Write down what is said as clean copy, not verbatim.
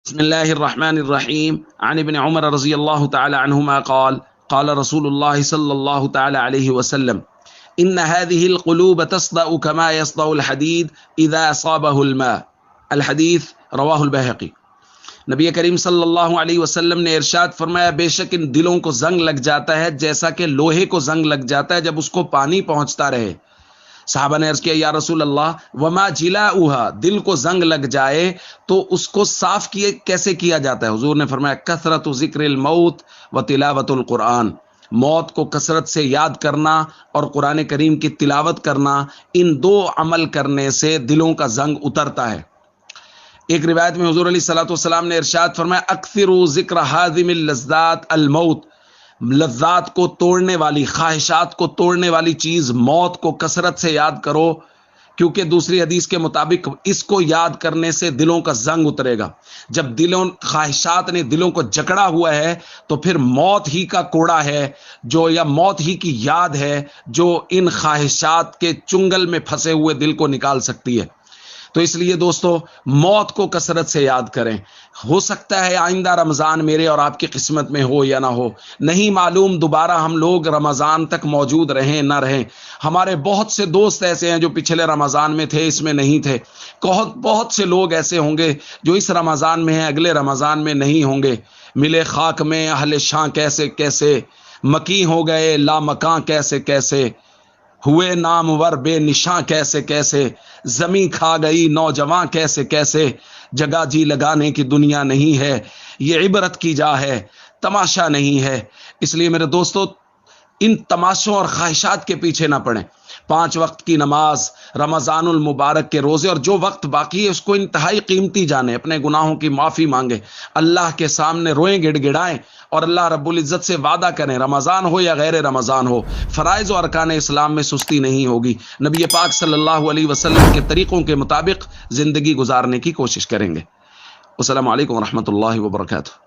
بسم الله الرحمن الرحيم عن ابن عمر رضي الله تعالى عنهما قال قال رسول الله صلى الله تعالى عليه وسلم إن هذه القلوب تصدأ كما يصدأ الحديد إذا أصابه الماء الحديث رواه البيهقي۔ نبی کریم صلی اللہ علیہ وسلم نے ارشاد فرمایا بے شک ان دلوں کو زنگ لگ جاتا ہے جیسا کہ لوہے کو زنگ لگ جاتا ہے جب اس کو پانی پہنچتا رہے۔ صحابہ نے عرض کیا یا رسول اللہ وما جلاؤھا، دل کو زنگ لگ جائے تو اس کو صاف کیسے کیا جاتا ہے؟ حضور نے فرمایا کثرت ذکر الموت و تلاوت القرآن، موت کو کثرت سے یاد کرنا اور قرآن کریم کی تلاوت کرنا، ان دو عمل کرنے سے دلوں کا زنگ اترتا ہے۔ ایک روایت میں حضور علیہ الصلوۃ والسلام نے ارشاد فرمایا اکثروا ذکر ہاضم اللذات الموت، لذات کو توڑنے والی، خواہشات کو توڑنے والی چیز موت کو کثرت سے یاد کرو، کیونکہ دوسری حدیث کے مطابق اس کو یاد کرنے سے دلوں کا زنگ اترے گا۔ جب خواہشات نے دلوں کو جکڑا ہوا ہے تو پھر موت ہی کا کوڑا ہے جو، یا موت ہی کی یاد ہے جو ان خواہشات کے چنگل میں پھنسے ہوئے دل کو نکال سکتی ہے۔ تو اس لیے دوستو موت کو کثرت سے یاد کریں۔ ہو سکتا ہے آئندہ رمضان میرے اور آپ کی قسمت میں ہو یا نہ ہو، نہیں معلوم دوبارہ ہم لوگ رمضان تک موجود رہیں نہ رہیں۔ ہمارے بہت سے دوست ایسے ہیں جو پچھلے رمضان میں تھے، اس میں نہیں تھے۔ بہت سے لوگ ایسے ہوں گے جو اس رمضان میں ہیں، اگلے رمضان میں نہیں ہوں گے۔ ملے خاک میں اہل شاں کیسے کیسے، مکی ہو گئے لامکاں کیسے کیسے، ہوئے نامور بے نشاں کیسے کیسے، زمیں کھا گئی نوجواں کیسے کیسے، جگہ جی لگانے کی دنیا نہیں ہے، یہ عبرت کی جا ہے، تماشا نہیں ہے۔ اس لیے میرے دوستو ان تماشوں اور خواہشات کے پیچھے نہ پڑیں۔ 5 وقت کی نماز، رمضان المبارک کے روزے اور جو وقت باقی ہے اس کو انتہائی قیمتی جانیں، اپنے گناہوں کی معافی مانگیں، اللہ کے سامنے روئیں گڑ گڑائیں اور اللہ رب العزت سے وعدہ کریں رمضان ہو یا غیر رمضان ہو، فرائض و ارکان اسلام میں سستی نہیں ہوگی۔ نبی پاک صلی اللہ علیہ وسلم کے طریقوں کے مطابق زندگی گزارنے کی کوشش کریں گے۔ السلام علیکم ورحمۃ اللہ وبرکاتہ۔